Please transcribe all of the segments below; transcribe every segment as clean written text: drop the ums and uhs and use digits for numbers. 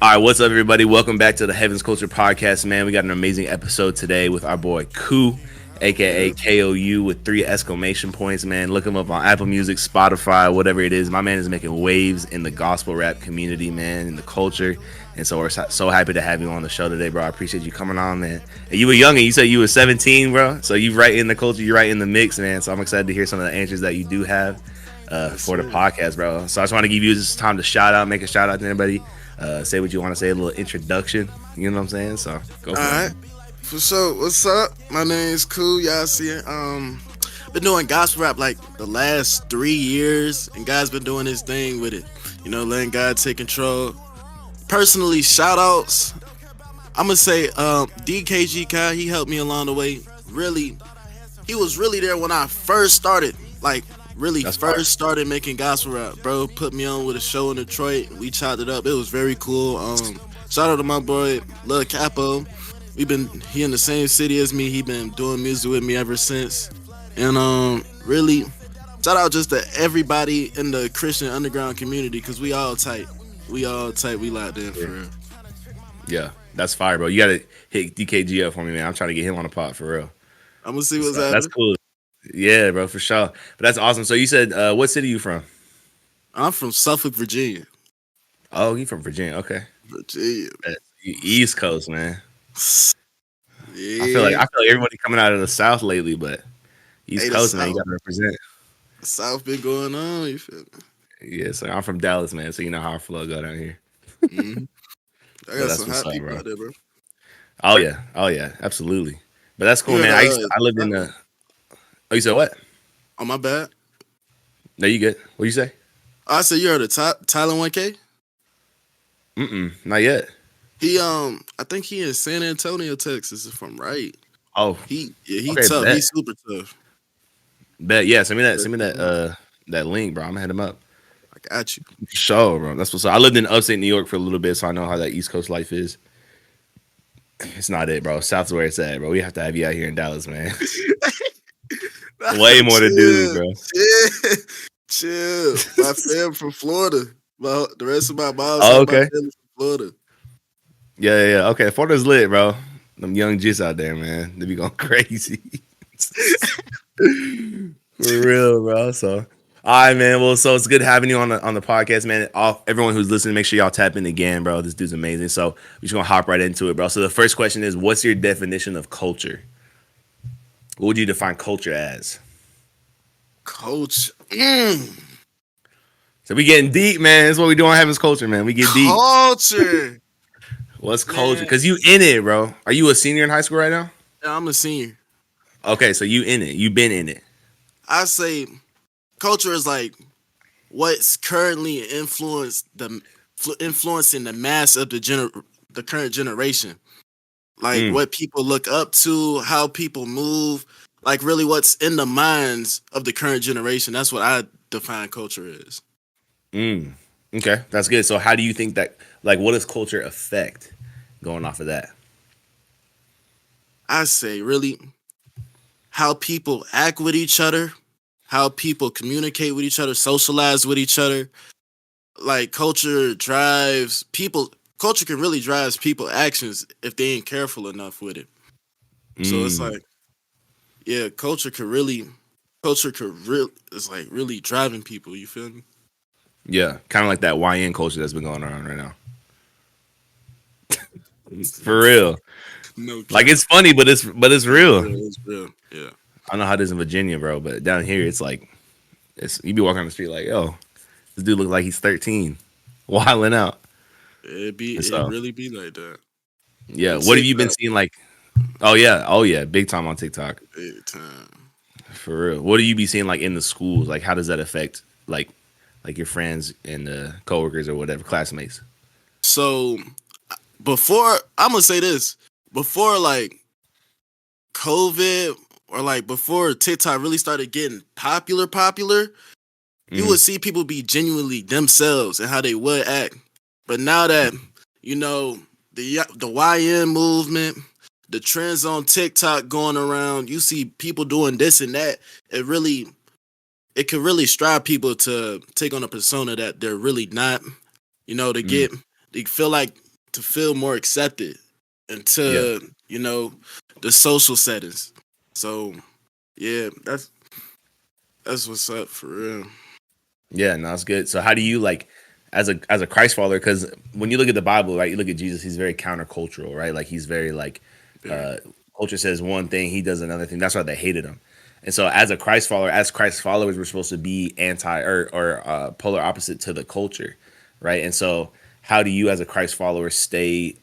All right, what's up, everybody? Welcome back to the Heavens Culture Podcast, man. We got an amazing episode today with our boy Koo, aka Yeah, KOU, with 3 exclamation points, man. Look him up on Apple Music, Spotify, whatever it is. My man is making waves in the gospel rap community, man, in the culture. And so we're so happy to have you on the show today, bro. I appreciate you coming on, man. And you were young, and you said you were 17, bro. So you right in the culture, you're right in the mix, man. So I'm excited to hear some of the answers that you do have yes, for the sir. podcast, bro. So I just want to give you this time to shout out, make a shout out to anybody. Say what you want to say, a little introduction. You know what I'm saying? So go All for it. right, for sure. What's up? My name is Cool. Y'all see it. Been doing gospel rap like the last 3 years, and God's been doing his thing with it. You know, letting God take control. Personally, shout outs. I'm gonna say, DKG Kai. He helped me along the way. Really, he was really there when I first started. Like, really That's fire. first started making gospel rap. Bro put me on with a show in Detroit. We chopped it up. It was very cool. Shout out to my boy Lil Capo. He in the same city as me. He been doing music with me ever since. And really shout out just to everybody in the Christian underground community, because we all tight. We all tight. We locked in for Yeah. real. Yeah, that's fire, bro. You gotta hit DKG up for me, man. I'm trying to get him on the pot for real. I'm gonna see what's So that's happening. cool. Yeah, bro, for sure. But that's awesome. So you said, what city you from? I'm from Suffolk, Virginia. Oh, you from Virginia? Okay. Virginia. East Coast, man. Yeah. I feel like everybody coming out of the South lately, but East Hey, the Coast, man, you South. gotta represent. The South been going on. You feel Yeah, so I'm from Dallas, man. So you know how our flow go down here. me? I But got that's some what's hot up, people bro. out there, bro. Oh yeah, absolutely. But that's You cool, heard man. I lived uh, in the. Oh, you said what? oh my bad. No, you good. What you say? I said you heard of Tyler 1K? Not yet. I think he in San Antonio, Texas, if I'm right. Oh, He okay, tough. bet, He's super tough. bet. Yeah, send me that. That's Send me that. cool. That link, bro. I'm gonna hit him up. I got you. For sure, bro. That's what's up. I lived in upstate New York for a little bit, so I know how that East Coast life is. It's not it, bro. South's where it's at, bro. We have to have you out here in Dallas, man. Way more to do, chill, bro. chill, chill. My fam from Florida. The rest of my mom's Oh, side of my okay. family from Florida. Yeah. Okay, Florida's lit, bro. Them young Jits out there, man. They be going crazy. For real, bro. So, all right, man. Well, so it's good having you on the podcast, man. Everyone who's listening, make sure y'all tap in again, bro. This dude's amazing. So we're just gonna hop right into it, bro. So the first question is, what's your definition of culture? What would you define culture as? Coach. So we getting deep, man. That's what we doing. Having culture, man. We get deep. Culture. What's culture? Man, Cause you in it, bro. Are you a senior in high school right now? I'm a senior. Okay, so you in it. You been in it. I say culture is like what's currently influencing the mass of the current generation. Like Mm, what people look up to, how people move, like really what's in the minds of the current generation. That's what I define culture is. mm. Okay, that's good. So how do you think that? Like, what does culture affect? Going off of that. I say really how people act with each other, how people communicate with each other, socialize with each other. Like culture drives people. Culture can really drive people actions if they ain't careful enough with it. So it's Mm. like, yeah, culture could real. It's like really driving people. You feel me? Yeah, kind of like that YN culture that's been going around right now. For real. No Like cap. it's funny, but it's It's real. real. It's real. Yeah. I don't know how it is in Virginia, bro, but down here it's like it's you be walking on the street like, yo, this dude look like he's 13, wilding out. And It so really be like that. yeah, And what have you been TikTok, seeing? Like, oh yeah, big time on TikTok big time. for real. What do you be seeing like in the schools? Like, how does that affect like your friends and coworkers or whatever, classmates? So before I'm gonna say this, before like COVID or like before TikTok really started getting popular, you Mm, would see people be genuinely themselves and how they would act. But now that you know the YN movement, the trends on TikTok going around, you see people doing this and that. It could really strive people to take on a persona that they're really not. You know, mm, they feel like to feel more accepted Yeah. into the social settings. So yeah, that's what's up for real. Yeah, no, it's good. So how do you like as a Christ follower? Because when you look at the Bible, right, you look at Jesus, he's very countercultural, right? Like he's very like Very. uh culture says one thing, he does another thing. That's why they hated him. And so as a Christ follower, as Christ followers, we're supposed to be anti or polar opposite to the culture, right? And so how do you as a Christ follower stay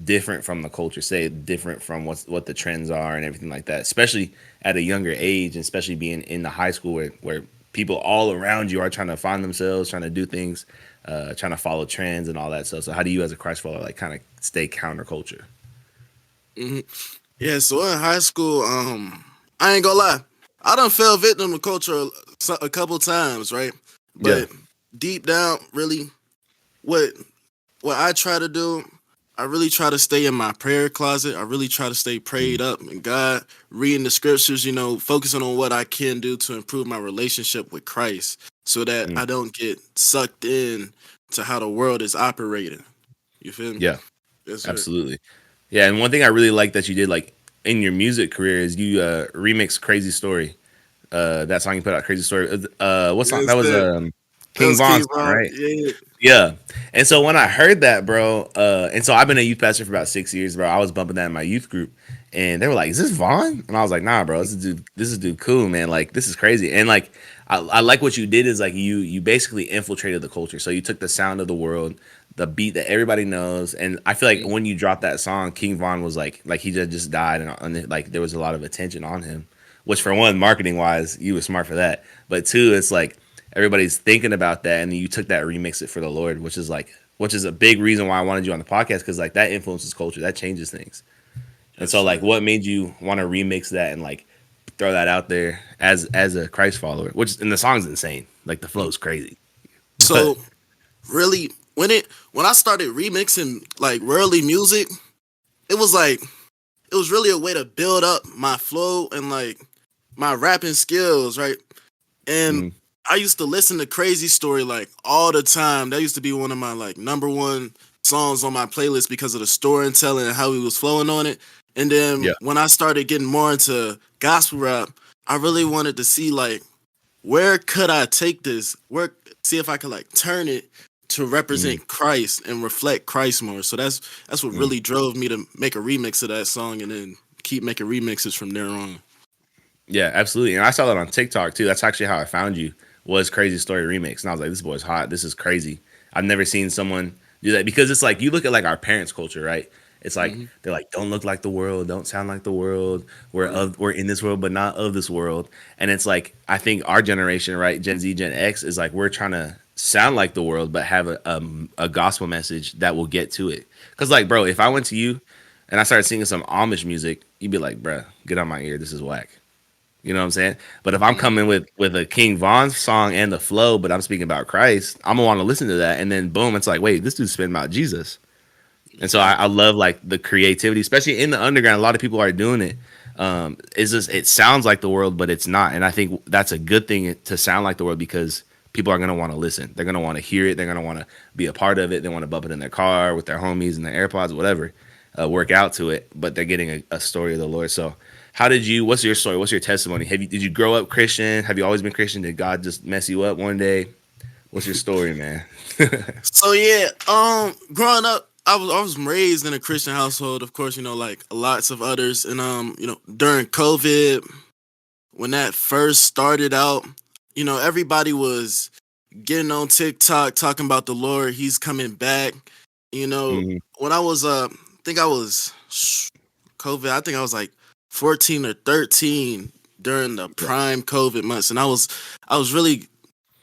different from the culture, stay different from what the trends are and everything like that, especially at a younger age, and especially being in the high school where people all around you are trying to find themselves, trying to do things, trying to follow trends and all that stuff. So how do you as a Christ follower like kind of stay counterculture? hmm Yeah, so in high school, I ain't gonna lie, I done fell victim to culture a couple times, right? Yeah. But deep down, really, what what I try to do, I really try to stay in my prayer closet. I really try to stay prayed Mm, up in God, reading the scriptures, focusing on what I can do to improve my relationship with Christ so that mm. I don't get sucked in to how the world is operating. You feel me? Yeah, Yes, sir. absolutely. Yeah, and one thing I really like that you did like in your music career is you remix Crazy Story. That song you put out, Crazy Story. What song? Yes, That was sir. That King was Von's King song, Von. right? Yeah. Yeah. And so when I heard that, bro, and so I've been a youth pastor for about 6 years, bro. I was bumping that in my youth group, and they were like, "Is this Vaughn?" And I was like, "Nah, bro. This is dude cool, man. Like this is crazy." And like I like what you did is like you basically infiltrated the culture. So you took the sound of the world, the beat that everybody knows, and I feel like when you dropped that song, King Von was like he just died, and like there was a lot of attention on him. Which for one, marketing wise, you were smart for that. But two, it's like everybody's thinking about that, and then you took that remix it for the Lord, which is a big reason why I wanted you on the podcast because like that influences culture, that changes things. And Yes, so like, sir. what made you want to remix that and like throw that out there as a Christ follower? Which and the song's insane, like the flow's crazy, but So really, when I started remixing like worldly music, it was like it was really a way to build up my flow and like my rapping skills, right? And mm, I used to listen to Crazy Story like all the time. That used to be one of my like number one songs on my playlist because of the storytelling and how he was flowing on it. And then yeah, when I started getting more into gospel rap, I really wanted to see like where could I take this? Where see if I could like turn it to mm, represent Christ and reflect Christ more. So that's what mm. really drove me to make a remix of that song and then keep making remixes from there on. Yeah, absolutely. And I saw that on TikTok too. That's actually how I found you. Was Crazy Story remix, and I was like, this boy's hot. This is crazy. I've never seen someone do that because it's like you look at like our parents' culture, right? It's like Mm-hmm. they're like, don't look like the world, don't sound like the world. Right. We're in this world, but not of this world. And it's like I think our generation, right, Gen Z, Gen X, is like we're trying to sound like the world, but have a gospel message that will get to it. Because like, bro, if I went to you and I started singing some Amish music, you'd be like, bruh, get on my ear. This is whack. You know what I'm saying? But if I'm Mm-hmm. coming with a King Von song and the flow, but I'm speaking about Christ, I'm gonna want to listen to that. And then boom, it's like, wait, this dude's spitting about Jesus. And so I Exactly. love like the creativity, especially in the underground. A lot of people are doing it. It's just it sounds like the world, but it's not. And I think that's a good thing to sound like the world because people are gonna want to listen. They're gonna want to hear it. They're gonna want to be a part of it. They want to bump it in their car with their homies and their AirPods, whatever. Work out to it, but they're getting a story of the Lord. So how did you? What's your story? What's your testimony? Did you grow up Christian? Have you always been Christian? Did God just mess you up one day? What's your story, man? So yeah, growing up, I was raised in a Christian household, of course, like lots of others. And during COVID, when that first started out, everybody was getting on TikTok talking about the Lord, He's coming back. You know, Hmm. when I was I think I was COVID, I think I was like 14 or 13 during the Yeah. prime COVID months. And I was really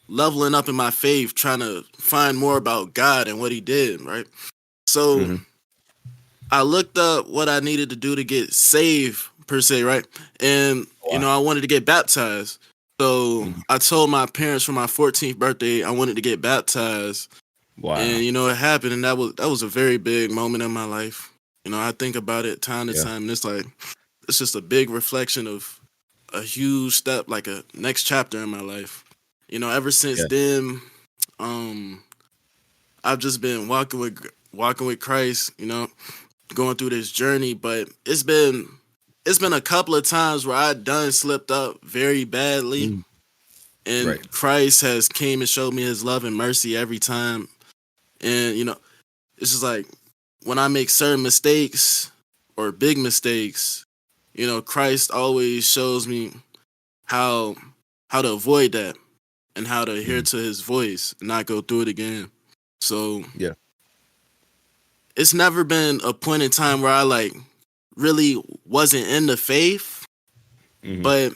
leveling up in my faith, trying to find more about God and what He did, right? So Hmm. I looked up what I needed to do to get saved, per se, right? And Wow. I wanted to get baptized. So Mhm. I told my parents for my 14th birthday I wanted to get baptized, and Wow. it happened, and that was a very big moment in my life. I think about it time to Yeah. time, and it's like it's just a big reflection of a huge step, like a next chapter in my life. Ever since Yeah. then, um, I've just been walking with Christ, going through this journey. But it's been a couple of times where I done slipped up very badly, Mm. and Right. Christ has came and showed me His love and mercy every time. And it's just like when I make certain mistakes or big mistakes, Christ always shows me how how to avoid that and how to adhere Mhm. to His voice and not go through it again. So Yeah. it's never been a point in time where I like really wasn't in the faith, Hmm. but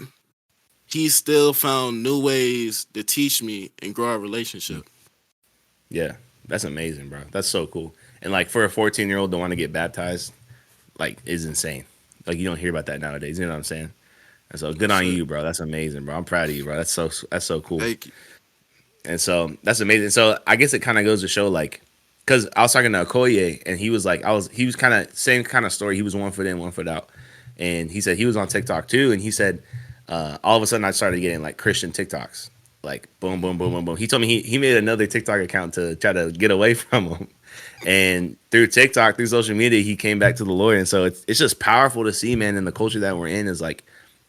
He still found new ways to teach me and grow our relationship. Yeah. That's amazing, bro. That's so cool. And like for a 14-year-old to want to get baptized, like is insane. Like you don't hear about that nowadays. You know what I'm saying? And so good That's on it. you, bro. That's amazing, bro. I'm proud of you, bro. That's so cool. Thank you. And so that's amazing. So I guess it kind of goes to show, like, because I was talking to Okoye, and he was like, he was kind of same kind of story. He was 1 foot in, 1 foot out, and he said he was on TikTok too, and he said all of a sudden I started getting like Christian TikToks, like boom, boom, boom, boom, boom. He told me he made another TikTok account to try to get away from him, and through TikTok, through social media, he came back to the Lord, and so it's just powerful to see, man, in the culture that we're in is like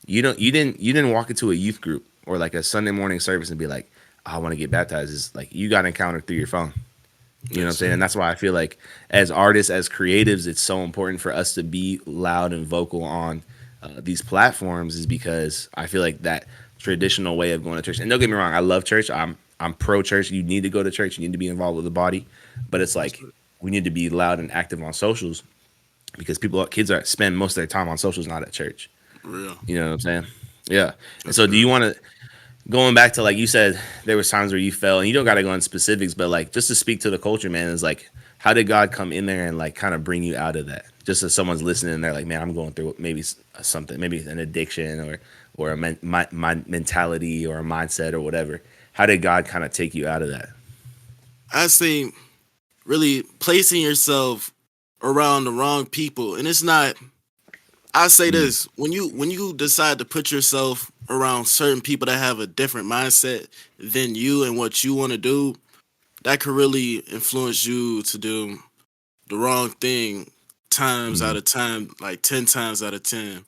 you didn't walk into a youth group or like a Sunday morning service and be like, I want to get baptized. Is like you got encountered through your phone. You know what I'm Yes, saying? sir. And that's why I feel like as artists, as creatives, it's so important for us to be loud and vocal on these platforms is because I feel like that traditional way of going to church. And don't get me wrong, I love church. I'm pro church. You need to go to church. You need to be involved with the body. But it's Yes, like sir. we need to be loud and active on socials because kids are spend most of their time on socials, not at church. Real. You know what I'm saying? Yeah. And That's so, do real. you want to going back to like you said, there was times where you fell, and you don't got to go in specifics, but like just to speak to the culture, man, is like how did God come in there and like kind of bring you out of that? Just as someone's listening, and they're like, man, I'm going through maybe something, maybe an addiction or a my mentality or a mindset or whatever. How did God kind of take you out of that? I say really placing yourself around the wrong people, and it's not. I say Mm, this when you decide to put yourself around certain people that have a different mindset than you and what you want to do, that could really influence you to do the wrong thing times mm, out of time, like 10 times out of 10.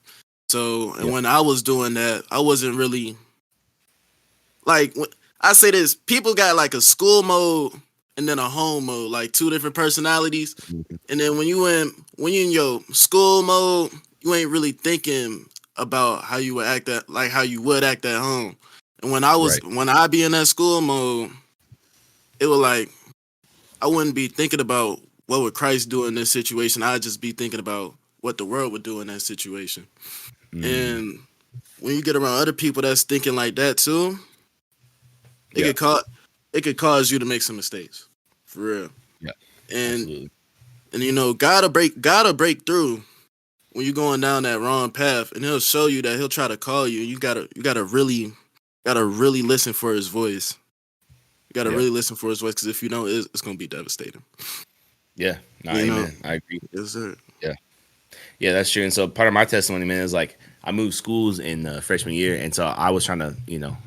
So, and yeah, when I was doing that, I wasn't really like I say this, people got like a school mode and then a home mode, like two different personalities. mhm, And then when you in your school mode, you ain't really thinking about how you would act at like how you would act at home. And right. when I be in that school mode, it was like I wouldn't be thinking about what would Christ do in this situation. I'd just be thinking about what the world would do in that situation. Mm, And when you get around other people that's thinking like that too, it yeah, could cause it could cause you to make some mistakes. For real. yeah, And absolutely. gotta break through when you're going down that wrong path, and he'll show you that he'll try to call you, and you gotta really listen for his voice. You gotta Yeah, really listen for his voice because if you don't, it's gonna be devastating. yeah. No, You know, amen. I agree. yes sir. Yeah. Yeah, that's true. And so part of my testimony, man, is like I moved schools in freshman year, and so I was trying to,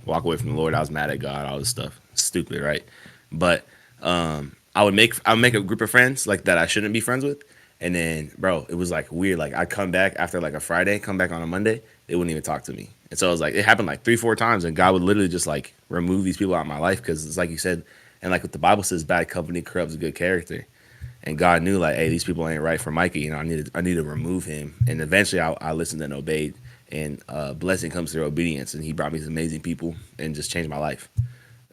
walk away from the Lord. I was mad at God, all this stuff, stupid, right? But I would make a group of friends like that I shouldn't be friends with, and then, bro, it was like weird. Like I'd come back after like a Friday, come back on a Monday, they wouldn't even talk to me, and so it was like it happened like 3, 4 times, and God would literally just like remove these people out of my life because it's like you said, and like what the Bible says, bad company corrupts good character. And God knew like, hey, these people ain't right for Mikey. I need to remove him. And eventually, I listened and obeyed. And blessing comes through obedience. And He brought me some amazing people and just changed my life.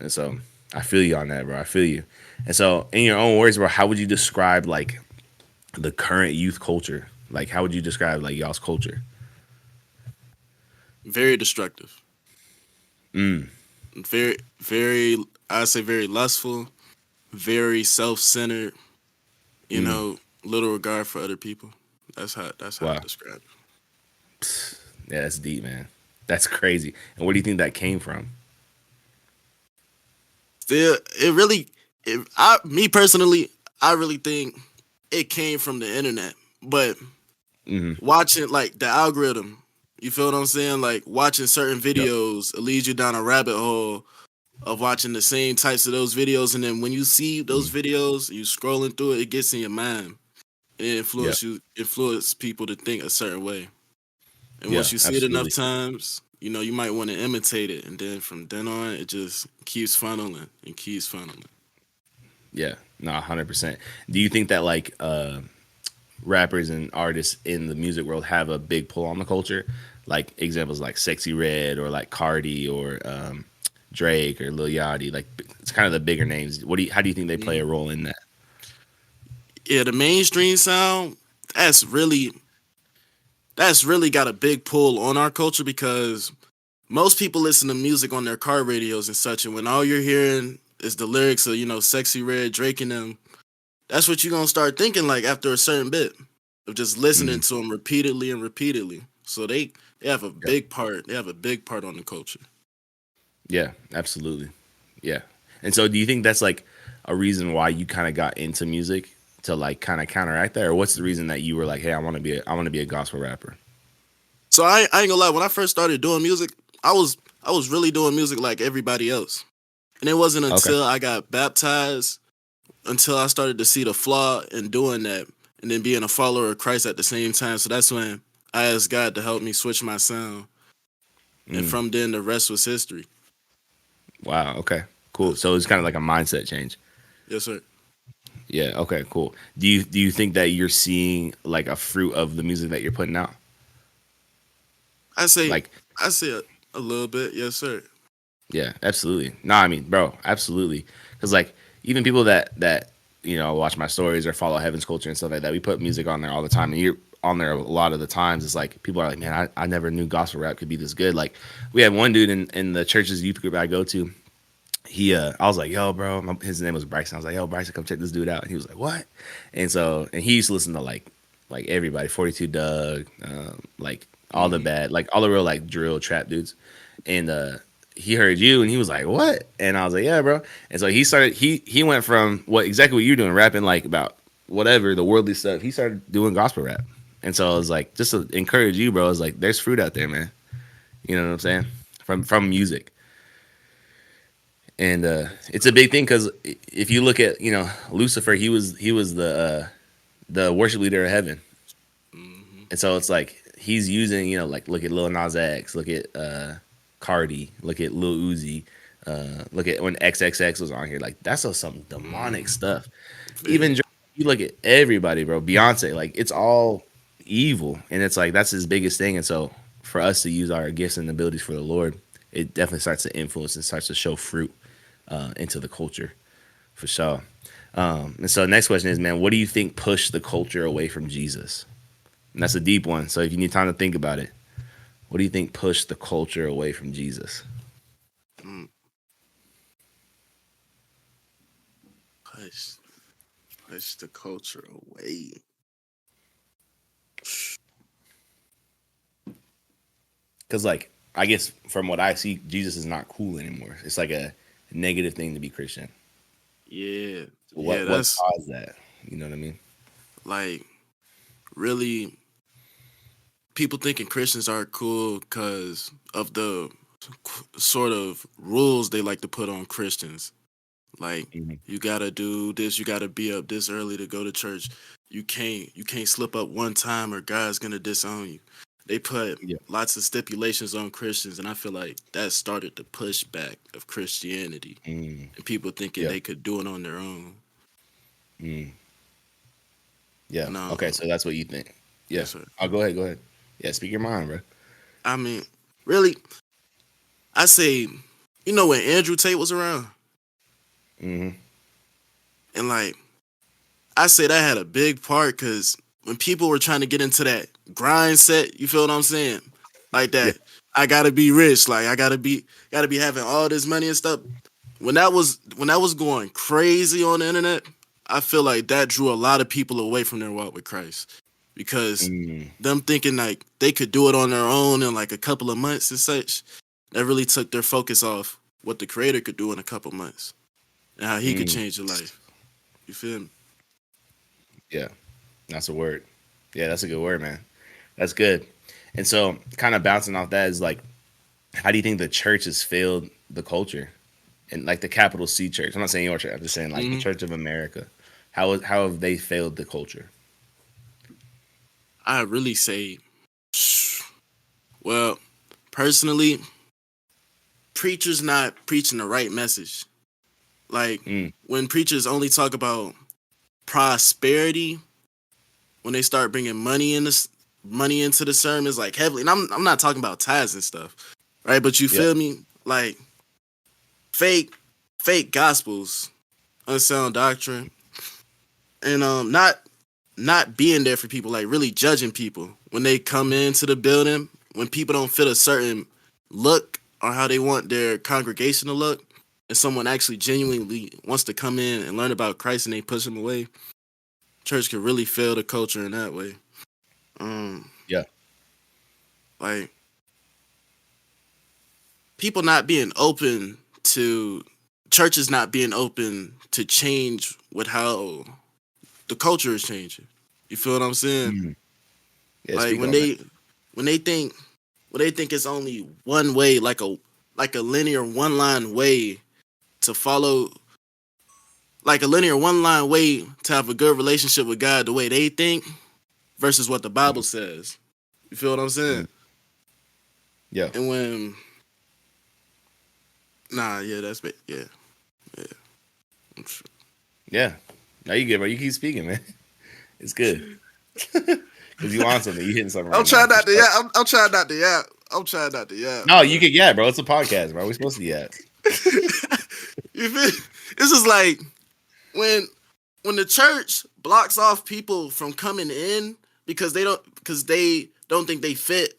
And so I feel you on that, bro. I feel you. And so, in your own words, bro, how would you describe like the current youth culture? Like, how would you describe like y'all's culture? Very destructive. Mm, Very, I say very lustful, very self-centered. You mm, know, little regard for other people. That's how I wow. describe it. Yeah, that's deep, man. That's crazy. And where do you think that came from? Still, me personally, I really think it came from the internet. But Hmm. watching like the algorithm, you feel what I'm saying? Like watching certain Yep. videos, it leads you down a rabbit hole of watching the same types of those videos, and then when you see those Mm. videos, you scrolling through it, it gets in your mind. It Yeah, influence people to think a certain way. And yeah, once you see it enough absolutely. times, you might want to imitate it, and then from then on, it just keeps funneling and keeps funneling. Yeah, no, 100%. Do you think that like rappers and artists in the music world have a big pull on the culture? Like examples like Sexy Red or like Cardi or Drake or Lil Yachty. Like it's kind of the bigger names. How do you think they play a Mhm. role in that? Yeah, the mainstream sound that's really that's really got a big pull on our culture because most people listen to music on their car radios and such, and when all you're hearing is the lyrics of Sexy Red, Drake, and them, that's what you're gonna start thinking like after a certain bit of just listening Mm, to them repeatedly and repeatedly. So they have a yeah, big part. They have a big part on the culture. yeah, absolutely. Yeah. And so do you think that's like a reason why you kind of got into music to like kind of counteract that, or what's the reason that you were like, hey, I want to be a gospel rapper? So I ain't gonna lie. When I first started doing music, I was really doing music like everybody else, and it wasn't Okay. until I got baptized until I started to see the flaw in doing that, and then being a follower of Christ at the same time. So that's when I asked God to help me switch my sound, and Mm, from then the rest was history. wow. Okay. Cool. Yes, So it's kind of like a mindset change. yes, sir. Yeah. Okay. Cool. Do you think that you're seeing like a fruit of the music that you're putting out? I say Like, I say a little bit, yes, sir. yeah, absolutely. No, I mean, bro, absolutely. Because like even people that watch my stories or follow Heaven's Culture and stuff like that, we put music on there all the time, and you're on there a lot of the times. It's like people are like, man, I never knew gospel rap could be this good. Like we had one dude in the church's youth group I go to. I was like, yo, bro, his name was Bryson. I was like, yo, Bryson, come check this dude out. And he was like, what? And he used to listen to like everybody, 42 Doug, like all the Hmm. bad, like all the real like drill trap dudes. And he heard you and he was like, what? And I was like, yeah, bro. And so he went from exactly what you're doing, rapping like about whatever, the worldly stuff. He started doing gospel rap. And so I was like, just to encourage you, bro, I was like, there's fruit out there, man. You know what I'm saying? From music. And it's a big thing because if you look at Lucifer, he was the worship leader of heaven, Hmm. and so it's like he's using like look at Lil Nas X, look at Cardi, look at Lil Uzi, look at when XXX was on here, like that's some demonic Hmm. stuff. Feel Even you. you look at everybody, bro, Beyonce, like it's all evil, and it's like that's his biggest thing. And so for us to use our gifts and abilities for the Lord, it definitely starts to influence and starts to show fruit into the culture for sure. And so the next question is, man, what do you think pushed the culture away from Jesus? And that's a deep one. So if you need time to think about it, what do you think pushed the culture away from Jesus? Mm. Push, push the culture away. Because like I guess from what I see, Jesus is not cool anymore. It's like a negative thing to be Christian. Yeah, yeah, What that's caused that? You know what I mean? like really people thinking Christians are cool because of the sort of rules they like to put on Christians. Like Hmm. you gotta do this, you gotta be up this early to go to church. You can't slip up one time or God's gonna disown you. They put Yeah. lots of stipulations on Christians, and I feel like that started the pushback of Christianity Mm. and people thinking Yeah. they could do it on their own. Mm. Yeah. And Okay. So that's what you think. Yeah. yes, sir. I'll go ahead. Go ahead. Yeah. Speak your mind, bro. I mean, really, I say, when Andrew Tate was around, Hmm. and like I say that had a big part because when people were trying to get into that grind set, you feel what I'm saying? Like Yeah. that, I gotta be rich, like I gotta be having all this money and stuff. When that was going crazy on the internet, I feel like that drew a lot of people away from their walk with Christ because Mm. them thinking like they could do it on their own in like a couple of months and such, that really took their focus off what the creator could do in a couple months and how he could Mm. change your life. You feel me? Yeah. That's a word. Yeah, that's a good word, man. That's good. And so, kind of bouncing off that is like, how do you think the church has failed the culture? and like the capital C church. I'm not saying your church. I'm just saying like the Hmm. Church of America. How have they failed the culture? I really say, well, personally, preachers not preaching the right message. Like Mm, when preachers only talk about prosperity, when they start bringing money into the sermons like heavily, and I'm not talking about tithes and stuff, right? But you yep. feel me? Like fake fake gospels, unsound doctrine, and not being there for people, like really judging people when they come into the building, when people don't fit a certain look or how they want their congregation to look, and someone actually genuinely wants to come in and learn about Christ and they push them away, church can really fail the culture in that way. Um, Yeah. like people not being open to churches not being open to change with how the culture is changing. You feel what I'm saying? Mm. Yeah. Like Speak on that. when they think it's only one way, like a linear one line way to follow, like a linear one line way to have a good relationship with God the way they think versus what the Bible says. You feel what I'm Mm. saying? Yeah. And when nah, yeah, yeah, yeah. I'm sure. Yeah. No, you good, bro. You keep speaking, man. It's good. Because you want something. You hitting something I'm right now trying for not to sure. yeah. I'm trying not to yeah. I'm trying not to yeah, No, you bro. can. Yeah, bro. It's a podcast, bro. We're supposed to yeah. You feel? This is like when the church blocks off people from coming in because they don't think they fit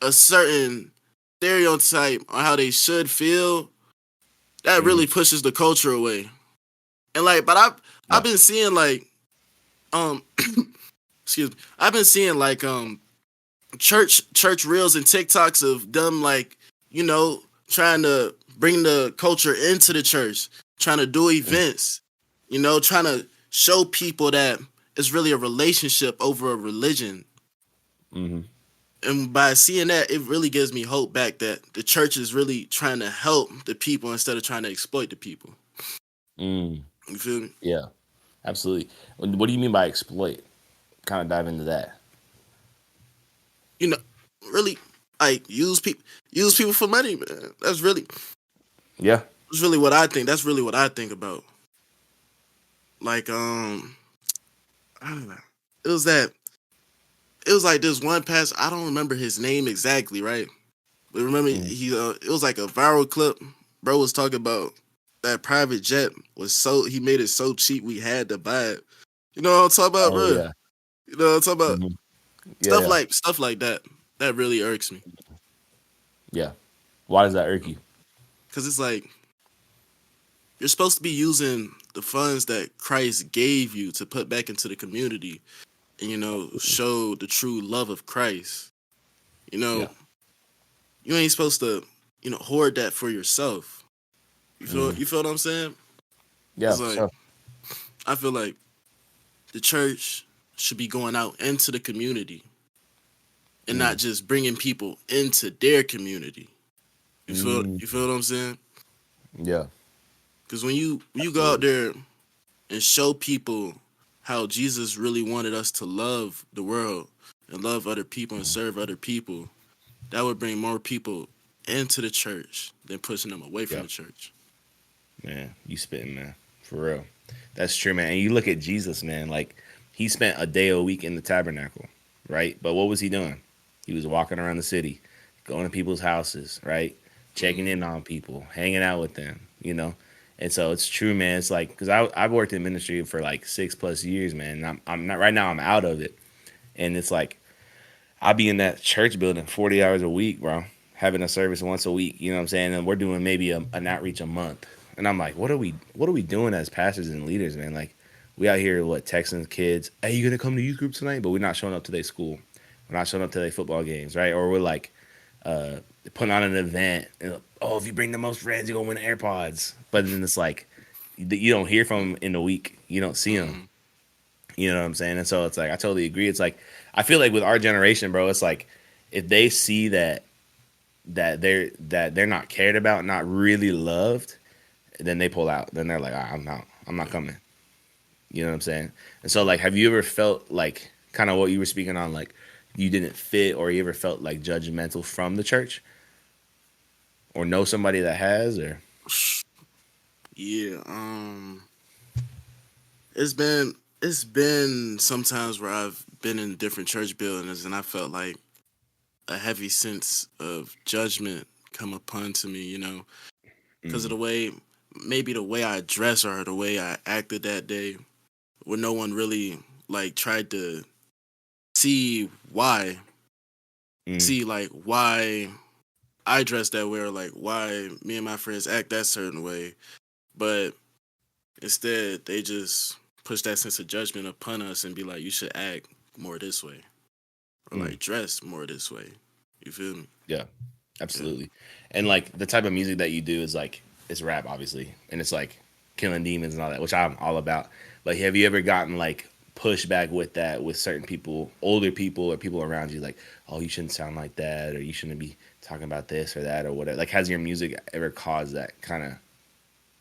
a certain stereotype on how they should feel, that Mm-hmm. really pushes the culture away. And like, but I've Yeah. been seeing like um excuse me, I've been seeing like church reels and TikToks of them, like, you know, trying to bring the culture into the church, trying to do events, you know, trying to show people that it's really a relationship over a religion. Mm-hmm. And by seeing that, it really gives me hope back that the church is really trying to help the people instead of trying to exploit the people. Mm. You feel me? Yeah. Absolutely. What do you mean by exploit? Kind of dive into that. You know, really like use people for money, man. Yeah. That's really what I think. That's really what I think about. Like I don't know. It was that. It was like this one pastor. I don't remember his name exactly, right? But remember, Mm. it was like a viral clip. Bro was talking about that private jet was so he made it so cheap we had to buy it. You know what I'm talking about, Oh bro? yeah. You know what I'm talking about? Hmm. Yeah. Yeah. Stuff like that. That really irks me Yeah. Why does that irk you? because it's like you're supposed to be using the funds that Christ gave you to put back into the community and, you know, show the true love of Christ. You know, Yeah. you ain't supposed to, you know, hoard that for yourself. Hmm. You feel what I'm saying? Yeah. It's For like sure. I feel like the church should be going out into the community and not Mm. just bringing people into their community. Mm. You feel what I'm saying? Yeah. Because when you go out Absolutely. there and show people how Jesus really wanted us to love the world and love other people and serve other people, that would bring more people into the church than pushing them away from Yeah. the church. Man, you spitting, man. For real. That's true, man. And you look at Jesus, man. Like he spent a day a week in the tabernacle, right? But what was he doing? He was walking around the city, going to people's houses, right? Checking Mm-hmm. in on people, hanging out with them, you know. And so it's true, man. It's like because I've worked in ministry for like 6+ years, man. And I'm not right now. I'm out of it, and it's like I'll be in that church building 40 hours a week, bro, having a service once a week. You know what I'm saying? And we're doing maybe an outreach a month. And I'm like, what are we doing as pastors and leaders, man? Like, we out here, what, texting kids, hey, you gonna come to youth group tonight? But we're not showing up to their school. We're not showing up to their football games, right? Or we're like uh, putting on an event. And, oh, if you bring the most friends, you're gonna win AirPods. But then it's like, you don't hear from them in a week. You don't see them. Mm-hmm. You know what I'm saying? And so it's like I totally agree. It's like I feel like with our generation, bro, it's like if they see that they're not cared about, not really loved, then they pull out. Then they're like, I'm out. I'm not coming. You know what I'm saying? And so like, have you ever felt like kind of what you were speaking on, like you didn't fit, or you ever felt like judgmental from the church, or know somebody that has, or Yeah. It's been it's been sometimes where I've been in different church buildings and I felt like a heavy sense of judgment come upon to me, because of mm, the way, maybe the way I dress or the way I acted that day, where no one really like tried to see why, mm, see like why I dress that way or like why me and my friends act that certain way, but instead they just push that sense of judgment upon us and be like, you should act more this way or mm, like dress more this way. You feel me? yeah, Yeah. absolutely. And like the type of music that you do is like it's rap, obviously, and it's like killing demons and all that, which I'm all about. But have you ever gotten like pushback with that with certain people, older people or people around you, like, oh, you shouldn't sound like that, or you shouldn't be talking about this or that or whatever? Like, has your music ever caused that kind of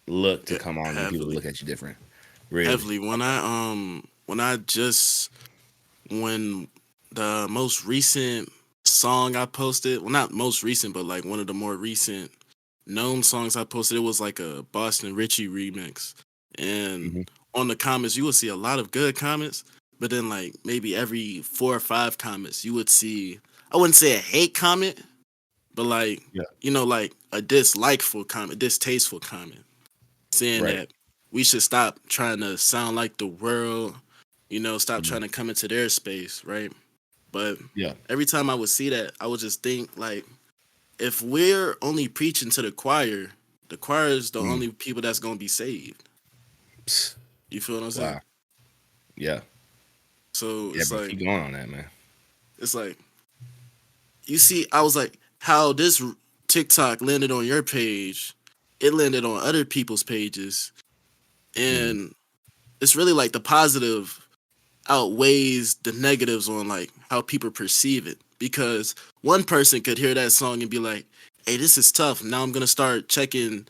look to Yeah, come on and people heavily. look at you different? Really? Heavily. When I just when the most recent song I posted, well, not most recent, but like one of the more recent known songs I posted, it was like a Boston Richie remix. And Hmm. on the comments, you would see a lot of good comments, but then like maybe every 4 or 5 comments, you would see, I wouldn't say a hate comment, but like, Yeah. like a dislikeful comment, distasteful comment, saying Right. that we should stop trying to sound like the world, stop Hmm. trying to come into their space, right? But Yeah. every time I would see that, I would just think like, if we're only preaching to the choir is the Mm. only people that's gonna be saved. Psst. You feel what I'm saying? Wow. Yeah. So Yeah, bro. Keep going on that, man. it's like you see, I was like, how this TikTok landed on your page, it landed on other people's pages, Mm. and it's really like the positive outweighs the negatives on like how people perceive it. Because one person could hear that song and be like, "Hey, this is tough. Now I'm gonna start checking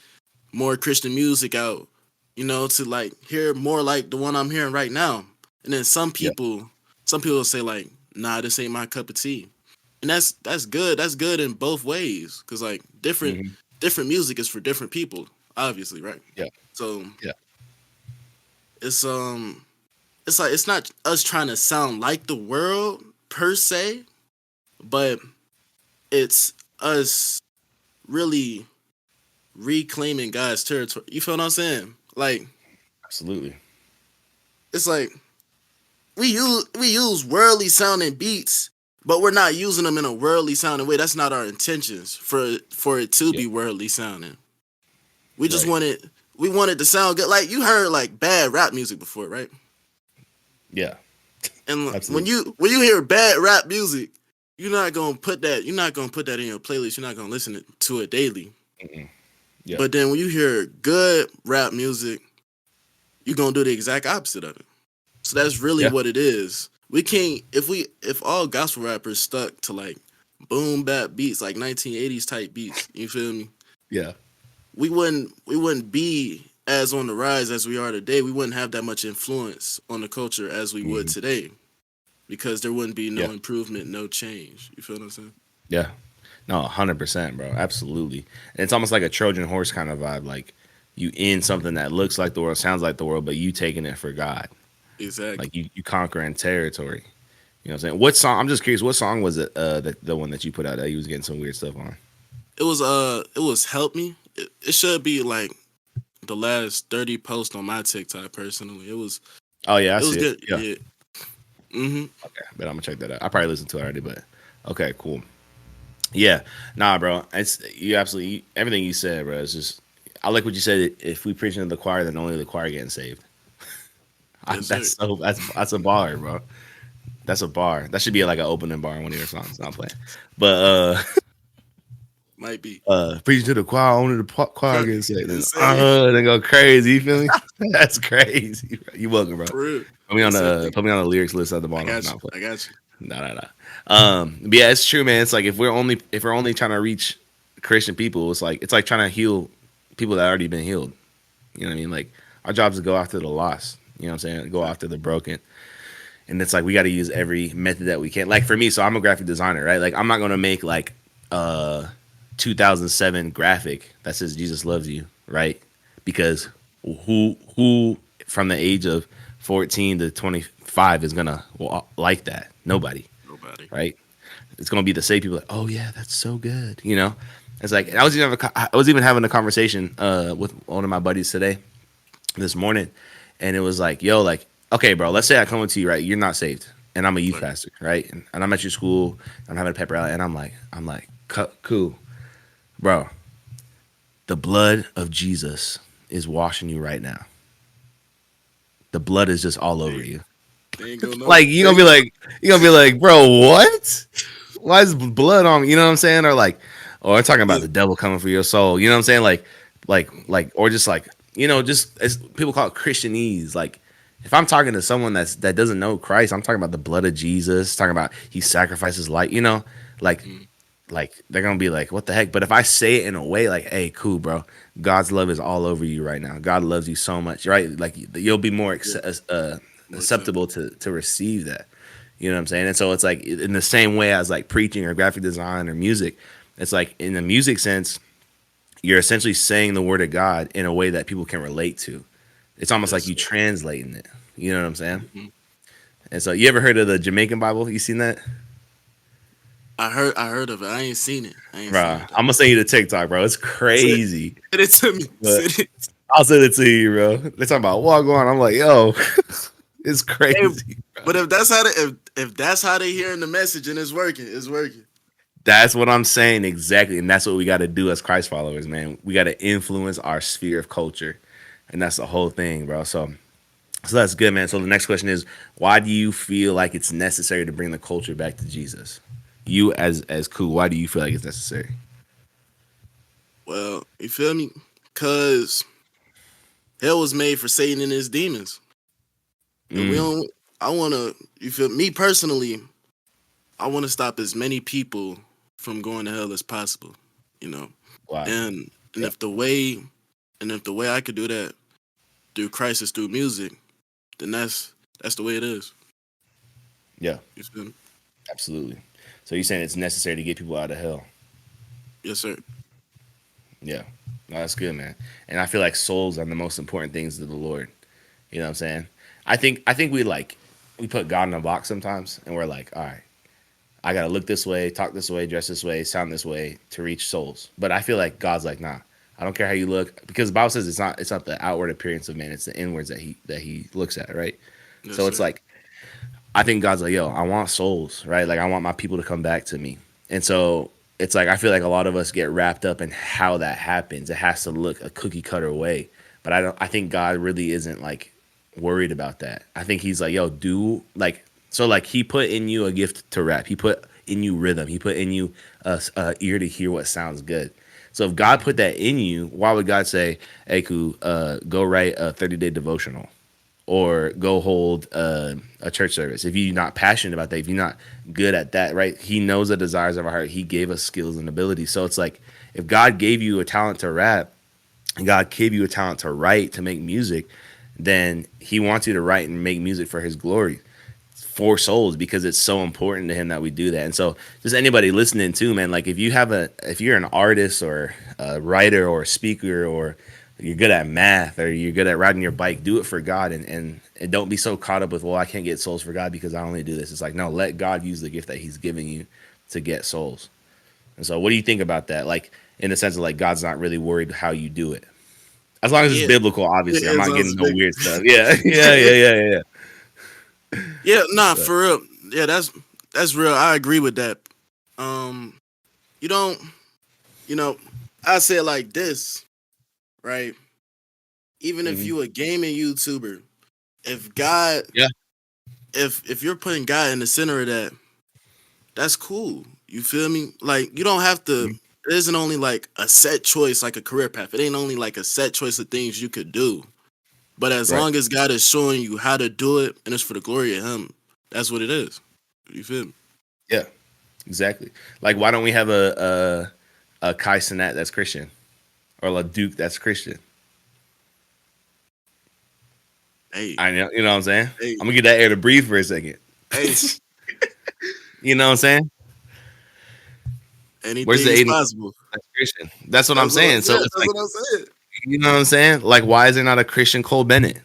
more Christian music out, to like hear more like the one I'm hearing right now." And then Yeah. some people say like, "Nah, this ain't my cup of tea," and that's good. That's good in both ways, because like Hmm. different music is for different people, obviously, right? Yeah. So Yeah. it's it's like it's not us trying to sound like the world per se, but it's us really reclaiming God's territory. You feel what I'm saying? Like Absolutely. it's like we use worldly sounding beats, but we're not using them in a worldly sounding way. That's not our intentions for it to Yeah. be worldly sounding. We just Right. want it to sound good. Like you heard like bad rap music before, right? Yeah. And when Absolutely. you hear bad rap music, you're not gonna put that in your playlist. You're not gonna listen to it daily. Mm-mm. Yeah. But then when you hear good rap music, you're gonna do the exact opposite of it. So that's really Yeah. what it is. We can't if all gospel rappers stuck to like boom bap beats, like 1980s type beats, you feel me? Yeah. We wouldn't be as on the rise as we are today. We wouldn't have that much influence on the culture as we would Hmm. today, because there wouldn't be Yeah. no improvement, no change. You feel what I'm saying? Yeah. No, 100%, bro. Absolutely. And it's almost like a Trojan horse kind of vibe. Like you in something that looks like the world, sounds like the world, but you taking it for God. Exactly. Like you conquering territory. You know what I'm saying? What song? I'm just curious. What song was it? The one that you put out that you was getting some weird stuff on. It was Help Me. It should be like the last 30 posts on my TikTok personally. Oh yeah, I It was see it. good. Yeah. Yeah. Hmm. Okay, but I'm gonna check that out. I probably listened to it already, but okay, cool. Yeah, nah, bro. It's you absolutely everything you said, bro. It's just I like what you said. If we preach into the choir, then only the choir getting saved. Yes, sir. That's a bar, bro. That's a bar. That should be like an opening bar on one of your songs. Not playing, but Might be. preaching to the choir, only the choir getting saved. Then Yes, sir. then go crazy. You feel me? That's crazy. Bro. You welcome, bro. For real. Put me on Yes, sir. the lyrics list at the I bottom. got you. Not playing. I got you. No, no, no. But yeah, it's true, man. It's like if we're only trying to reach Christian people, it's like trying to heal people that already been healed. You know what I mean? Like our job is to go after the lost. You know what I'm saying? Go after the broken. And it's like we got to use every method that we can. Like for me, so I'm a graphic designer, right? Like I'm not gonna make like a 2007 graphic that says Jesus loves you, right? Because who from the age of 14 to 25 is gonna like that? Nobody, Nobody. right? It's gonna be the same people like, oh yeah, that's so good, you know. It's like I was even having a conversation with one of my buddies today this morning, and it was like, yo, like, okay, bro, let's say I come up to you, right? You're not saved, and I'm a youth Right. pastor, right? And I'm at your school, I'm having a pep rally, and I'm like, cool, bro. The blood of Jesus is washing you right now. The blood is just all over They, you. they ain't gonna know. Like you're gonna be like, bro, what? Why is blood on me? You know what I'm saying? Or like, or I'm talking about Look, the devil coming for your soul. You know what I'm saying? Like, or just like, just as people call it Christianese. Like, if I'm talking to someone that doesn't know Christ, I'm talking about the blood of Jesus. Talking about He sacrificed His life. Like, mm, they're gonna be like, what the heck? But if I say it in a way like, hey, cool, bro, God's love is all over you right now. God loves you so much, right? Like you'll be more yeah, more acceptable acceptable. to receive that. You know what I'm saying? And so it's like in the same way as like preaching or graphic design or music, it's like in the music sense, you're essentially saying the word of God in a way that people can relate to. It's almost like Yes, you sir. translating it. You know what I'm saying? Mhm. And so you ever heard of the Jamaican Bible? You seen that? I heard of it. I ain't seen it. I ain't Bro, seen it though. I'm gonna send you the TikTok, bro. It's Send crazy. send it to me. But Send it. I'll send it to you, bro. They're talking about walk on. I'm like, yo, it's Hey, crazy. but if that's how if that's how they hearing the message and it's working, it's working. That's what I'm saying exactly, and that's what we got to do as Christ followers, man. We got to influence our sphere of culture, and that's the whole thing, bro. So that's good, man. So the next question is, why do you feel like it's necessary to bring the culture back to Jesus? You as cool, why do you feel like it's necessary? Well, you feel me? Cause hell was made for Satan and his demons, and we Mm, don't. I wanna. You feel me personally? I want to stop as many people from going to hell as possible. You know, why? and Yeah, if the way I could do that through Christ is through music, then that's the way it is. yeah, You feel me? absolutely. So you're saying it's necessary to get people out of hell? Yes, sir. Yeah, no, that's good, man. And I feel like souls are the most important things to the Lord. You know what I'm saying? I think we put God in a box sometimes, and we're like, all right, I gotta look this way, talk this way, dress this way, sound this way to reach souls. But I feel like God's like, nah, I don't care how you look, because the Bible says it's not the outward appearance of man, it's the inwards that he looks at, right? Yes, So it's sir. like I think God's like, yo, I want souls, right? Like I want my people to come back to me. And so it's like I feel like a lot of us get wrapped up in how that happens. It has to look a cookie cutter way. But I think God really isn't like worried about that. I think he's like, yo, do like so like he put in you a gift to rap. He put in you rhythm. He put in you a ear to hear what sounds good. So if God put that in you, why would God say, "Hey, cool, go write a 30-day devotional"? Or go hold a church service. If you're not passionate about that, if you're not good at that, right? He knows the desires of our heart. He gave us skills and abilities. So it's like if God gave you a talent to rap and God gave you a talent to write, to make music, then he wants you to write and make music for his glory, for souls, because it's so important to him that we do that. And so just anybody listening too, man, like if you're an artist or a writer or a speaker, or you're good at math or you're good at riding your bike, do it for God, and don't be so caught up with, well, I can't get souls for God because I only do this. It's like, no, let God use the gift that he's giving you to get souls. And so what do you think about that? Like in the sense of like God's not really worried how you do it. As long as it's Yeah, biblical, obviously. I'm it not sounds getting no big. weird stuff. Yeah, yeah. Yeah, nah, But, for real. Yeah, that's real. I agree with that. Um, you don't, you know, I say it like this, right? Even if mhm. you a gaming YouTuber, if God, Yeah. if you're putting God in the center of that, that's cool. You feel me? Like you don't have to. Mhm. It isn't only like a set choice, like a career path. It ain't only like a set choice of things you could do. But as Right. long as God is showing you how to do it, and it's for the glory of Him, that's what it is. You feel me? Yeah. Exactly. Like, why don't we have a Kai Cenat that's Christian or a Duke that's Christian? Hey, I know, you know what I'm saying? hey, I'm gonna get that air to breathe for a second. hey. You know what I'm saying? Where's Anything the is Aiden possible. that's Christian? That's what I'm That's what I saying. So said. it's That's like, what I said. you know what I'm saying? Like, why is there not a Christian Cole Bennett?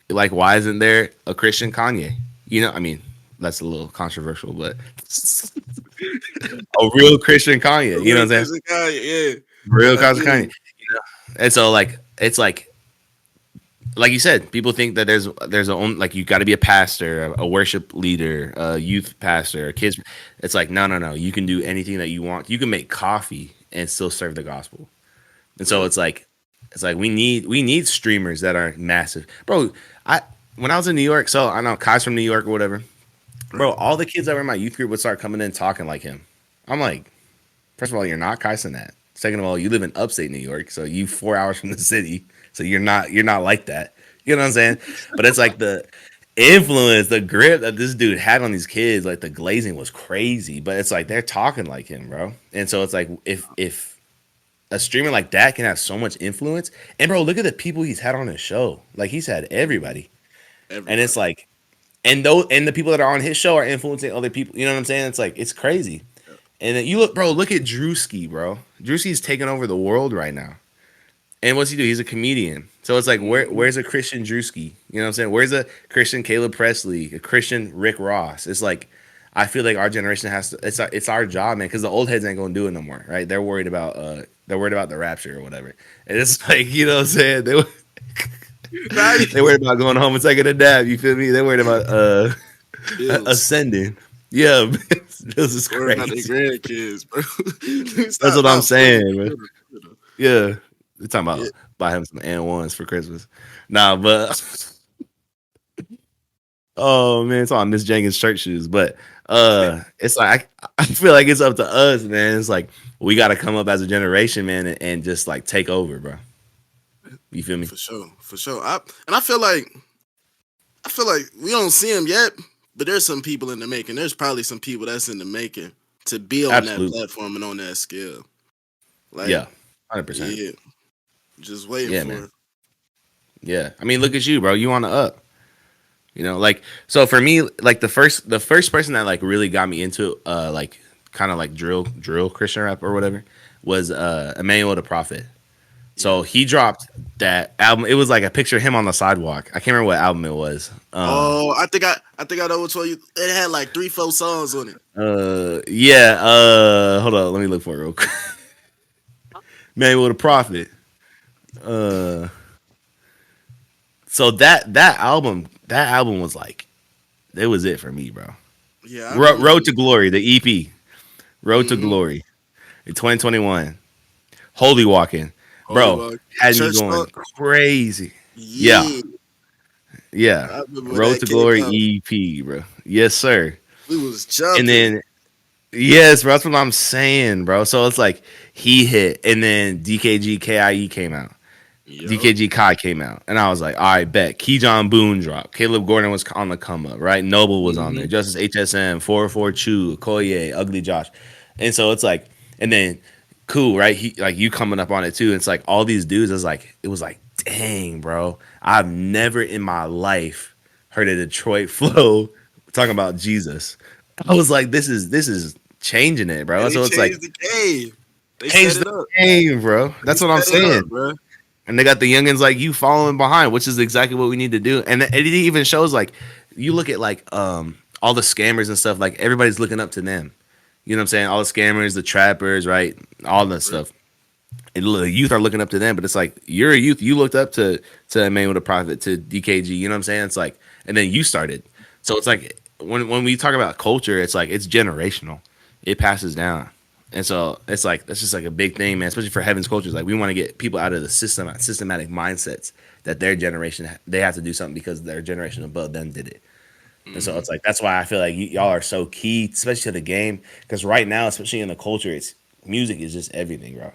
Like, why isn't there a Christian Kanye? You know, I mean, that's a little controversial, but a real Christian Kanye. You know what Real I'm saying? Christian guy, yeah. Real But I Christian Kanye. mean, You know? And so, like, it's like you said, people think that there's a own like you got to be a pastor, a worship leader, a youth pastor, a kids. It's like no. You can do anything that you want. You can make coffee and still serve the gospel. And so yep. it's like we need streamers that are massive, bro. I when I was in New York, so I know Kai's from New York or whatever, bro. Right. All the kids that were in my youth group would start coming in talking like him. I'm like, first of all, you're not Kai's that. Second of all, you live in upstate New York, so you 4 hours from the city, so you're not like that. You know what I'm saying? But it's like the influence, the grip that this dude had on these kids, like the glazing was crazy. But it's like they're talking like him, bro. And so it's like if a streamer like that can have so much influence. And bro, look at the people he's had on his show. Like he's had everybody. And it's Everybody. like and the people that are on his show are influencing other people. You know what I'm saying? It's like it's crazy. Yep. And then you look, bro, look at Drewski, bro. Drewski's taking over the world right now. And what's he do? He's a comedian. So it's like Mhm. where's a Christian Drewski? You know what I'm saying? Where's a Christian Caleb Presley, a Christian Rick Ross? It's like I feel like our generation has to. It's our job, man, because the old heads ain't gonna do it no more, right? They're worried about the rapture or whatever. And it's like you know what I'm saying? Right. They worried about going home and taking a nap. You feel me? They worried about Bills. ascending. Yeah, this is Worry about their crazy. grandkids, bro. That's Stop. what I'm Not funny. saying, man. Yeah, they're talking Yeah. about buy him some N1s for Christmas. Nah, but oh man, it's on Miss Jenkins church shoes. But it's like I feel like it's up to us, man. It's like we got to come up as a generation, man, and just like take over, bro. You feel me? For sure. For sure. I feel like we don't see them yet, but there's some people in the making. There's probably some people that's in the making to be on that Absolutely. platform and on that scale. Like, Yeah. 100%. yeah, just waiting Yeah, for man. it. Yeah. I mean, look at you, bro. You on the up. You know, like so for me, like the first person that like really got me into like kind of like drill Christian rap or whatever was Emmanuel the Prophet. Yeah. So he dropped that album. It was like a picture of him on the sidewalk. I can't remember what album it was. Oh, I think I know which one you. It had like 3, 4 songs on it. Yeah. Hold on. Let me look for it real quick. Emmanuel the Prophet. Uh, so that album was like, it was it for me, bro. Yeah, I Road remember. to Glory, the EP. Road to Mm-hmm. Glory in 2021. Holy Walking, Holy bro, Walk. had me Church going Talk. crazy. Yeah, Yeah, yeah. I remember when Road that to came Glory out. EP, bro. Yes, sir. We was And jumping. then yes, bro. That's what I'm saying, bro. So it's like he hit, and then DKG KIE came out. Yup. DKG Kai came out, and I was like, all right, bet. Keyjon Boone dropped. Caleb Gordon was on the come up, right? Noble was on there. Mm-hmm. Justice HSM, 404 Chu, Koye, Ugly Josh. And so it's like, and then cool, right? He like you coming up on it too. It's like all these dudes. It was like, dang, bro. I've never in my life heard a Detroit flow talking about Jesus. I was like, this is changing it, bro. And they So it's like changed the game. They set change it the up. game, bro. They That's what I'm set it saying. up, bro. And they got the youngins like you following behind, which is exactly what we need to do. And it even shows like you look at like all the scammers and stuff, like everybody's looking up to them. You know what I'm saying? All the scammers, the trappers, right? All that stuff. And the youth are looking up to them, but it's like you're a youth. You looked up to Emmanuel the Prophet, to DKG. You know what I'm saying? It's like, and then you started. So it's like when we talk about culture, it's like it's generational. It passes down. And so it's like that's just like a big thing, man. Especially for Heaven's cultures, like we want to get people out of the systematic mindsets that their generation they have to do something because their generation above them did it. And so Mm-hmm. it's like that's why I feel like y'all are so key, especially to the game, because right now, especially in the culture, it's music is just everything, bro.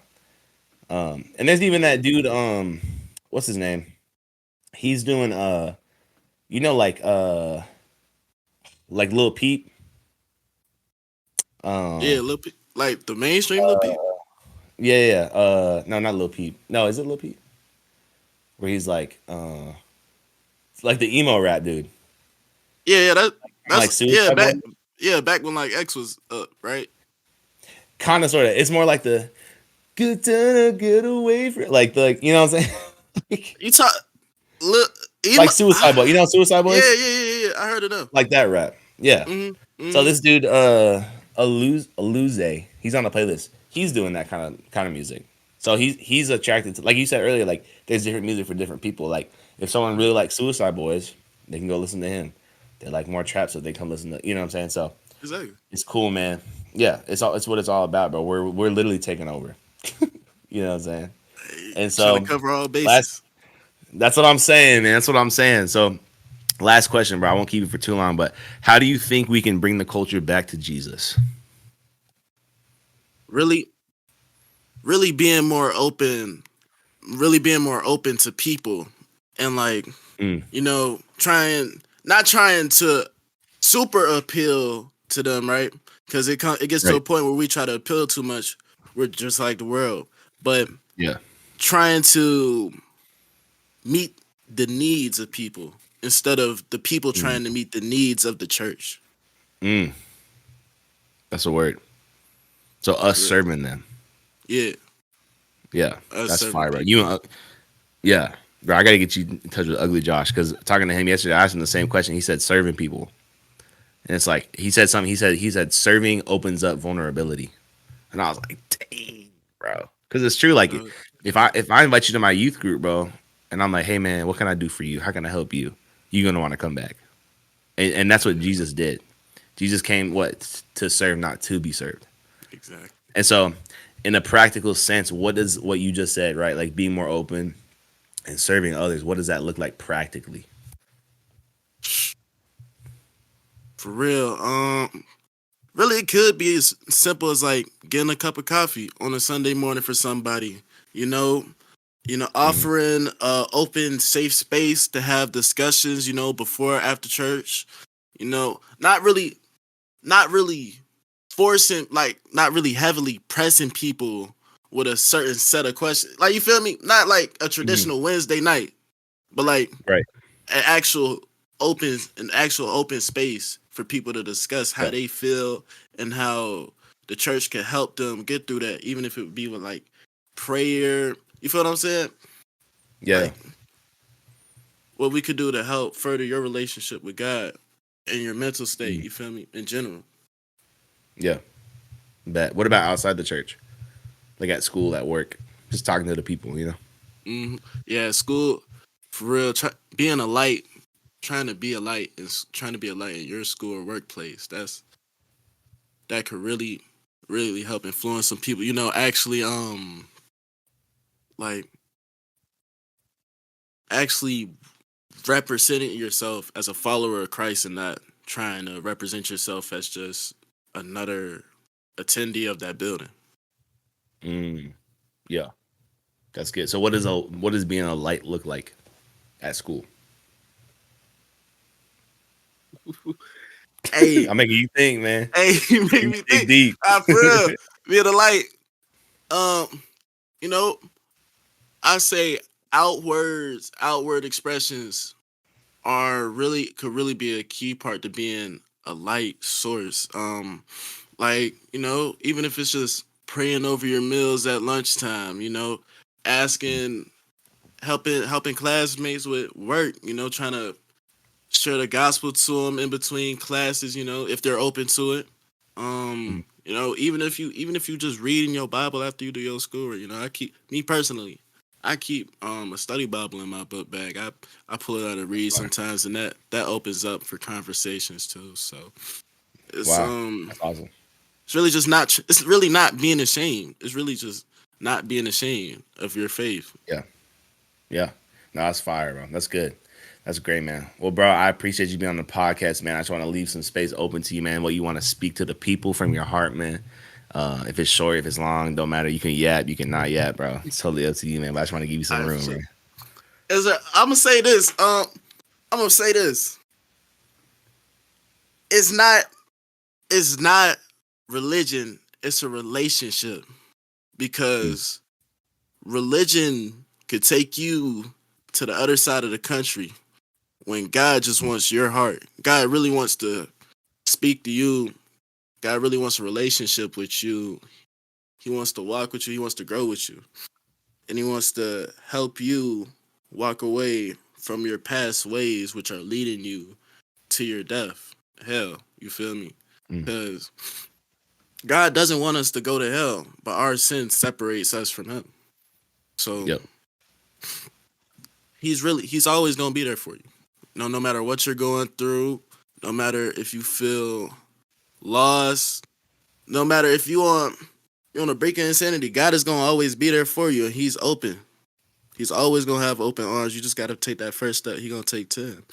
And there's even that dude, what's his name? He's doing like Lil Peep. Yeah, Um, like the mainstream little people. yeah, yeah. No, not Lil Peep. No, is it Lil Peep? Where he's like, like the emo rap dude, Yeah, like that's Suicide Boy. back when like X was up, right? Kind of, sort of. It's more like the good time to get away from, like you know what I'm saying. like, You talk look like emo. Suicide Boy. You know Suicide Boys? Yeah. I heard it up. Like that rap. Yeah. So Mm-hmm. this dude, Aluze, he's on the playlist. He's doing that kind of music. So he's attracted to, like you said earlier, like there's different music for different people. Like if someone really likes Suicide Boys, they can go listen to him. They like more trap, so they come listen to, you know what I'm saying? So Exactly. it's cool, man. Yeah, it's what it's all about, bro. We're literally taking over. You know what I'm saying? Hey, And trying to so cover all last bases. that's what I'm saying, man. That's what I'm saying. So last question, bro. I won't keep it for too long, but how do you think we can bring the culture back to Jesus? Really, really being more open, really being more open to people, and like Mm, trying not trying to super appeal to them, right? Because it gets to a right. point where we try to appeal too much. We're just like the world, but Yeah. trying to meet the needs of people instead of the people Mm, trying to meet the needs of the church. mm, that's a word. So us For real. serving them. Yeah, Yeah, us that's serving fire, bro. people. Yeah, bro. I gotta get you in touch with Ugly Josh because talking to him yesterday, I asked him the same question. He said serving people, and it's like he said something. He said serving opens up vulnerability, and I was like, dang, bro. Because it's true. Like Uh, if I invite you to my youth group, bro, and I'm like, hey man, what can I do for you? How can I help you? You're gonna want to come back, and that's what Jesus did. Jesus came what to serve, not to be served. exactly. And so, in a practical sense, what does what you just said, right? Like being more open and serving others. What does that look like practically? For real. Really, it could be as simple as like getting a cup of coffee on a Sunday morning for somebody. You know, Mm, offering open, safe space to have discussions. Before or after church. Not really forcing, like, not really heavily pressing people with a certain set of questions. Like, you feel me? Not like a mhm. traditional Wednesday night, but like Right. an actual open space for people to discuss how Yeah. they feel and how the church can help them get through that, even if it would be with like prayer. You feel what I'm saying? Yeah. Like what we could do to help further your relationship with God and your mental state. Mm, You feel me? In general. yeah. Bet. What about outside the church? Like at school, at work, just talking to the people. hmm Yeah, school for real. Being a light, trying to be a light, is trying to be a light in your school or workplace. That could really, really help influence some people. Actually, like actually representing yourself as a follower of Christ and not trying to represent yourself as just another attendee of that building. Mm, yeah. That's good. So what does being a light look like at school? Hey, I'm making you think, man. hey, you make You me dig think. deep. For real, being a light. Um, you know, I say outward expressions could really be a key part to being a light source. Like, even if it's just praying over your meals at lunchtime, asking, helping classmates with work, trying to share the gospel to them in between classes, if they're open to it. Mm, Even if you just reading your Bible after you do your schoolwork, I keep me personally, I keep a study Bible in my book bag. I pull it out and that's read fire. sometimes, and that opens up for conversations too. So it's Wow. um That's awesome. it's really just not it's really not being ashamed. It's really just not being ashamed of your faith. Yeah. Yeah. No, that's fire, bro. That's good. That's great, man. Well, bro, I appreciate you being on the podcast, man. I just want to leave some space open to you, man. What you want to speak to the people from your heart, man. If it's short, if it's long, don't matter. You can yap, you can not yap, bro. It's totally up to you, man. But I just want to give you some All right, for room, sure. bro. I'm gonna say this. I'm gonna say this. It's not. It's not religion. It's a relationship, Mm, because religion could take you to the other side of the country, when God just wants your heart. God really wants to speak to you. God really wants a relationship with you. He wants to walk with you. He wants to grow with you. And he wants to help you walk away from your past ways, which are leading you to your death. Hell, you feel me? Mm. Because God doesn't want us to go to hell, but our sin separates us from him. So Yep. he's always gonna be there for you. No matter what you're going through, no matter if you feel lost, no matter if you're on a brink of insanity, God is gonna always be there for you, and He's open. He's always gonna have open arms. You just gotta take that first step. He's gonna take 10.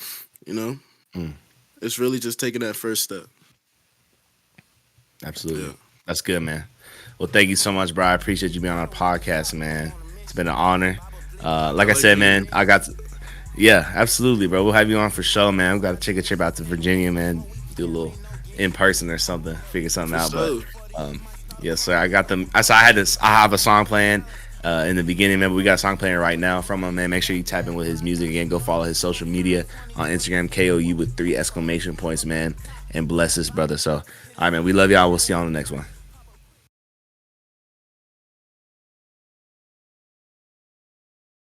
You know, Mm. it's really just taking that first step. Absolutely. Yeah. That's good, man. Well, thank you so much, bro. I appreciate you being on our podcast, man. It's been an honor. Like I said, man, yeah, absolutely, bro. We'll have you on for show, man. We got to take a trip out to Virginia, man. Do a little in person or something, figure something out. So, But yes, sir. I got them. I have a song playing in the beginning. Remember, we got a song playing right now from him, man. Make sure you tap in with his music again. Go follow his social media on Instagram, KOU with 3 exclamation points, man. And bless this brother. So, all right, man. We love y'all. We'll see y'all on the next one.